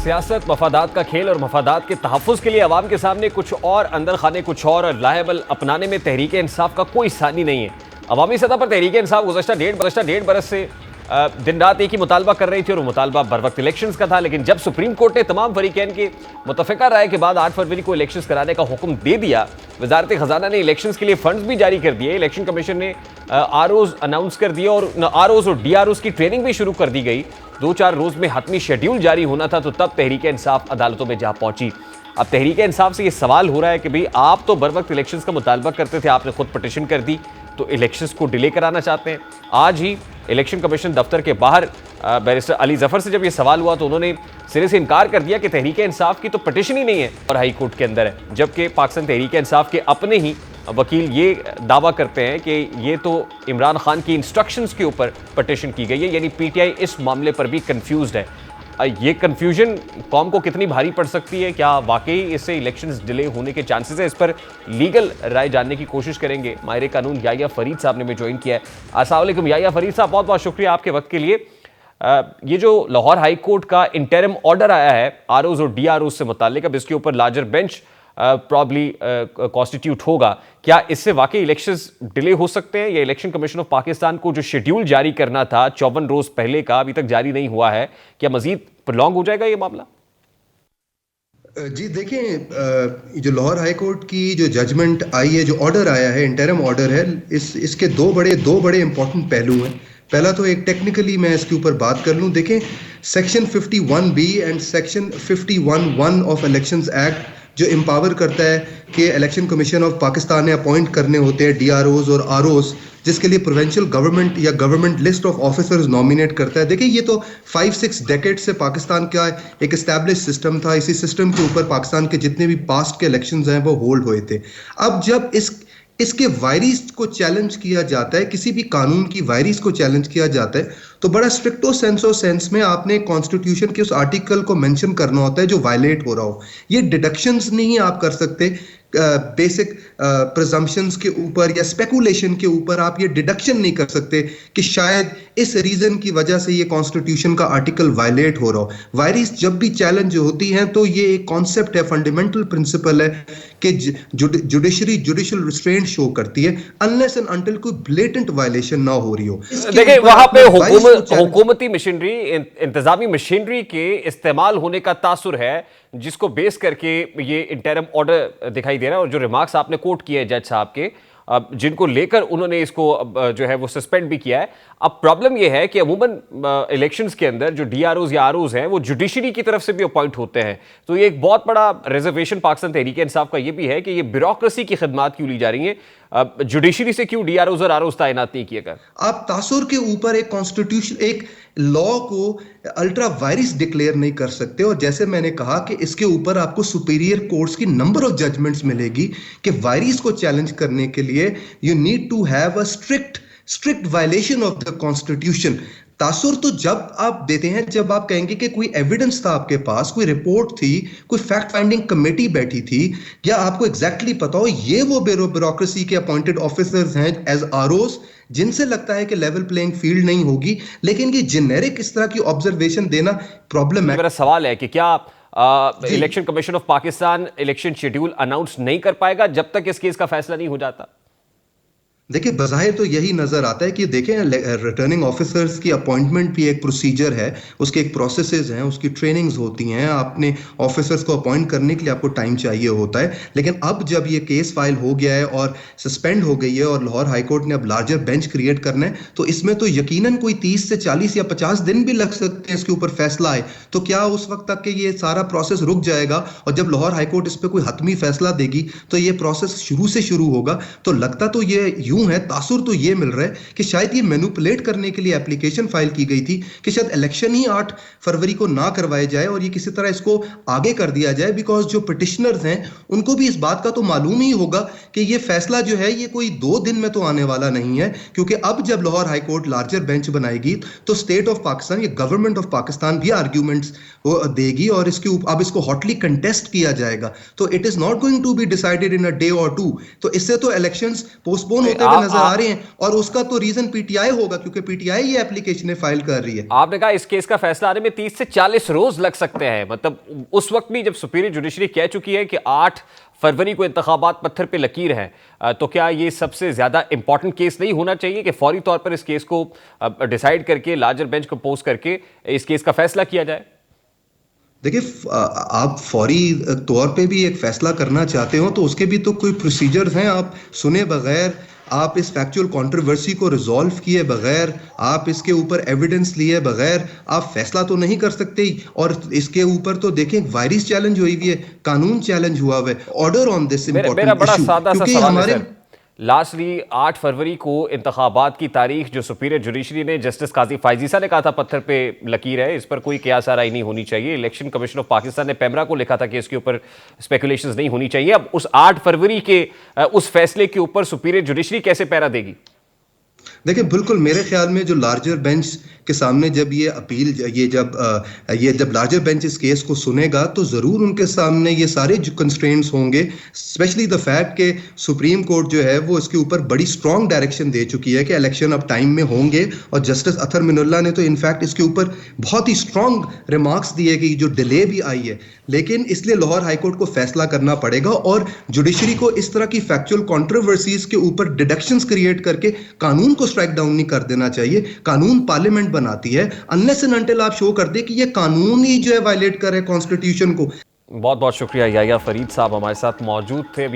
सियासत मफादात का खेल और मफादात के तहफ़्फ़ुज़ के लिए अवाम के सामने कुछ और, अंदर खाने कुछ और लाहेबल अपनाने में तहरीक इंसाफ का कोई सानी नहीं है। अवामी सतह पर तहरीक इंसाफ गुज़श्ता डेढ़ बरस से दिन रात एक ही मुतालबा कर रही थी और वो मुतालबा बर वक्त इलेक्शंस का था। लेकिन जब सुप्रीम कोर्ट ने तमाम फरीकैन की मुतफ़िका राय के बाद 8 फरवरी को इलेक्शंस कराने का हुक्म दे दिया, वजारत खजाना ने इलेक्शंस के लिए फंड्स भी जारी कर दिए। इलेक्शन कमीशन ने आरओज़ अनाउंस कर दिए और आरओज़ और डीआरओज़ की ट्रेनिंग भी शुरू कर दी गई। 2-4 रोज में हतमी शेड्यूल जारी होना था, तो तब तहरीक इंसाफ अदालतों में जा पहुंची। अब तहरीक इंसाफ से ये सवाल हो रहा है कि भाई आप तो बर वक्त इलेक्शंस का मुतालबा करते थे, आपने खुद पटिशन कर दी, तो इलेक्शंस को डिले कराना चाहते हैं। आज ही इलेक्शन कमीशन दफ्तर के बाहर बैरिस्टर अली जफर से जब ये सवाल हुआ तो उन्होंने सिरे से इनकार कर दिया कि तहरीक इंसाफ की तो पटिशन ही नहीं है और हाई कोर्ट के अंदर है, जबकि पाकिस्तान तहरीक इंसाफ के अपने ही वकील ये दावा करते हैं कि ये तो इमरान खान की इंस्ट्रक्शंस के ऊपर पटिशन की गई है। यानी पीटीआई इस मामले पर भी कंफ्यूज्ड है। ये कंफ्यूजन कौम को कितनी भारी पड़ सकती है? क्या वाकई इससे इलेक्शंस डिले होने के चांसेस है? इस पर लीगल राय जानने की कोशिश करेंगे। माहिर कानून याया फरीद साहब ने भी ज्वाइन किया है। अस्सलाम वालेकुम याया फरीद साहब, बहुत बहुत शुक्रिया आपके वक्त के लिए। ये जो लाहौर हाई कोर्ट का इंटरिम ऑर्डर आया है आरओज और डीआरओज से मुताल्लिक, अब इसके ऊपर लार्जर बेंच प्रॉब्ली कॉन्स्टिट्यूट होगा, क्या इससे वाकई इलेक्शंस डिले हो सकते हैं? या इलेक्शन कमीशन ऑफ पाकिस्तान को जो शेड्यूल जारी करना था 54 रोज पहले का, अभी तक जारी नहीं हुआ है, क्या मजीद प्रोलॉन्ग हो जाएगा ये मामला? जी देखें, जो लाहौर हाई कोर्ट की जो जजमेंट आई है, जो ऑर्डर आया है, इंटरिम ऑर्डर है, इसके दो बड़े इंपॉर्टेंट पहलू हैं। पहला तो एक टेक्निकली मैं इसके ऊपर बात कर लूं। देखें, section 51B and section 51(1) of elections act जो एम्पावर करता है कि इलेक्शन कमीशन ऑफ पाकिस्तान ने अपॉइंट करने होते हैं डीआरओज और आरओज, जिसके लिए प्रोविंशियल गवर्नमेंट या government list of officers nominate करता है। देखिए, ये तो 5-6 डेकेड से पाकिस्तान का एक एस्टैब्लिश सिस्टम था। इसी सिस्टम के ऊपर पाकिस्तान के जितने भी पास्ट के इलेक्शंस हैं वो होल्ड हुए थे। अब जब इसके वायरीज को चैलेंज किया जाता है, किसी भी कानून की वायरीज को चैलेंज किया जाता है, तो बड़ा स्ट्रिक्टो सेंस में आपने कॉन्स्टिट्यूशन के उस आर्टिकल को मेंशन करना होता है जो वायलेट हो रहा हो। ये डिडक्शंस नहीं आप कर सकते बेसिक प्रिजम्पशंस के ऊपर या स्पेकुलेशन के ऊपर। आप ये डिडक्शन नहीं कर सकते कि शायद इस रीजन की वजह से ये कॉन्स्टिट्यूशन का आर्टिकल वायलेट हो रहा हो। वायरीज जब भी चैलेंज होती हैं तो ये एक कॉन्सेप्ट है, फंडामेंटल प्रिंसिपल है कि जुडिशियल रिस्ट्रेंट शो करती है अनलेस एंड अनटिल कोई ब्लेटेंट वायलेशन ना हो रही हो। देखिए, वहां पे हुकूमती मशीनरी, इंतजामी मशीनरी के इस्तेमाल होने का तासुर है, जिसको बेस करके ये इंटरिम ऑर्डर दिखाई दे रहा है। और जो रिमार्क्स आपने कोट किए जज साहब के, जिनको लेकर उन्होंने इसको जो है वो सस्पेंड भी किया है। अब प्रॉब्लम यह है कि अमूमन इलेक्शंस के अंदर जो डीआरओज या आरओज हैं वो जुडिशरी की तरफ से भी अपॉइंट होते हैं, तो ये एक बहुत बड़ा रिजर्वेशन पाकिस्तान तहरीक इंसाफ का ये भी है कि ये ब्यूरोक्रेसी की खिदमत क्यों ली जा रही है, जुडिशरी से क्यों डीआरओज और आरओज तैनात नहीं किए गए? आप तासुर के ऊपर एक कॉन्स्टिट्यूशन, एक लॉ को अल्ट्रा वायरस डिक्लेयर नहीं कर सकते। और जैसे मैंने कहा कि इसके ऊपर आपको सुपीरियर कोर्ट्स की नंबर ऑफ जजमेंट्स मिलेगी कि वायरस को चैलेंज करने के लिए you need to have a strict violation of the constitution. तासुर तो जब आप देते हैं जब आप कहेंगे कि कोई एविडेंस था आपके पास, कोई रिपोर्ट थी, कोई फैक्ट फाइंडिंग कमेटी बैठी थी, या आपको एग्जैक्टली पता हो ये वो ब्यूरोक्रेसी के अपॉइंटेड ऑफिसर्स हैं एज आरओज, जिनसे लगता है कि लेवल प्लेइंग फील्ड नहीं होगी। लेकिन ये जेनेरिक इस तरह की ऑब्जर्वेशन देना प्रॉब्लम है। मेरा सवाल है कि क्या election commission of Pakistan election schedule announce नहीं कर पाएगा जब तक इस केस का फैसला नहीं हो जाता? देखिए, बज़ाहिर तो यही नजर आता है कि देखें, रिटर्निंग ऑफिसर्स की अपॉइंटमेंट भी एक प्रोसीजर है, उसके एक प्रोसेसेस हैं, उसकी ट्रेनिंग्स होती हैं। आपने ऑफिसर्स को अपॉइंट करने के लिए आपको टाइम चाहिए होता है। लेकिन अब जब ये केस फाइल हो गया है और सस्पेंड हो गई है और लाहौर हाई कोर्ट ने अब लार्जर बेंच क्रिएट करना है, तो इसमें तो यकीनन कोई 30 से 40 या 50 दिन भी लग सकते हैं इसके ऊपर फैसला आए। तो क्या उस वक्त तक के ये सारा प्रोसेस रुक जाएगा? और जब लाहौर हाई कोर्ट इस पर कोई हतमी फैसला देगी तो ये प्रोसेस शुरू से शुरू होगा। तो लगता तो ये यूं है, तासुर तो ये मिल रहा है कि शायद ये मैनिपुलेट करने के लिए एप्लीकेशन फाइल की गई थी कि शायद इलेक्शन ही 8 फरवरी को ना करवाए जाए और ये किसी तरह इसको आगे कर दिया जाए, बिकॉज जो पिटिशनर्स हैं उनको भी इस बात का तो मालूम ही होगा कि ये फैसला जो है ये कोई 2 दिन में तो आने वाला नहीं है। क्योंकि अब जब Lahore high court larger bench बनाएगी तो स्टेट ऑफ पाकिस्तान या गवर्नमेंट ऑफ पाकिस्तान भी आर्ग्यूमेंट्स देगी और अब इसको हॉटली कंटेस्ट किया जाएगा। तो it is not going to be decided in a day और टू। तो इससे तो इलेक्शंस पोस्टपोन होते हुए नजर आ रहे हैं, और उसका तो रीजन पीटीआई होगा, क्योंकि पीटीआई ये एप्लीकेशन फाइल कर रही है। आपने कहा इस केस का फैसला आने में 30 से 40 रोज लग सकते हैं, मतलब उस वक्त भी जब सुपीरियर जुडिशरी कह चुकी है कि 8 फरवरी को इंतखाबात पत्थर पे लकीर है, तो क्या ये सबसे ज्यादा इंपॉर्टेंट केस नहीं होना चाहिए कि फौरी तौर पर इस केस को डिसाइड करके लार्जर बेंच को पोस्ट करके इस केस का फैसला किया जाए? देखिए, आप फौरी तौर पे भी एक फैसला करना चाहते हो तो उसके भी तो कोई प्रोसीजर्स हैं। आप सुने बगैर, आप इस फैक्चुअल कंट्रोवर्सी को रिजॉल्व किए बगैर, आप इसके ऊपर एविडेंस लिए बगैर आप फैसला तो नहीं कर सकते ही। और इसके ऊपर तो देखें, वायरस चैलेंज हुई हुई है, कानून चैलेंज हुआ हुआ है, ऑर्डर ऑन दिस मेरा इंपॉर्टेंट बड़ा इशू, सादा सा क्योंकि सवाल है हमारे सर। लास्टली 8 फरवरी को इंतखाबात की तारीख जो सुपीरियर जुडिशरी ने, जस्टिस काजी फायजीसा ने कहा था पत्थर पे लकीर है, इस पर कोई कियास आराई नहीं होनी चाहिए। इलेक्शन कमीशन ऑफ पाकिस्तान ने पेमरा को लिखा था कि इसके ऊपर स्पेकुलेशंस नहीं होनी चाहिए। अब उस 8 फरवरी के उस फैसले के ऊपर सुपीरियर जुडिशरी कैसे पैरा देगी? देखिए, बिल्कुल मेरे ख्याल में जो लार्जर बेंच के सामने जब ये अपील, ये जब लार्जर बेंच इस केस को सुनेगा तो ज़रूर उनके सामने ये सारे जो कंस्ट्रेंट्स होंगे, स्पेशली द फैक्ट कि सुप्रीम कोर्ट जो है वो इसके ऊपर बड़ी स्ट्रॉन्ग डायरेक्शन दे चुकी है कि इलेक्शन अब टाइम में होंगे। और जस्टिस अतर मिनुल्लाह ने तो इनफैक्ट इसके ऊपर बहुत ही स्ट्रॉन्ग रिमार्क्स दिए कि जो डिले भी आई है, लेकिन इसलिए लाहौर हाईकोर्ट को फैसला करना पड़ेगा और जुडिशरी को इस तरह की फैक्चुअल कंट्रोवर्सीज के ऊपर डिडक्शंस क्रिएट करके कानून को स्ट्राइक डाउन नहीं कर देना चाहिए। कानून पार्लियामेंट बनाती है, अनलेस एंड अनटिल आप शो कर दे कि ये कानून ही जो है वायलेट कर रहे कॉन्स्टिट्यूशन को। बहुत बहुत शुक्रिया याया फरीद साहब हमारे साथ मौजूद थे।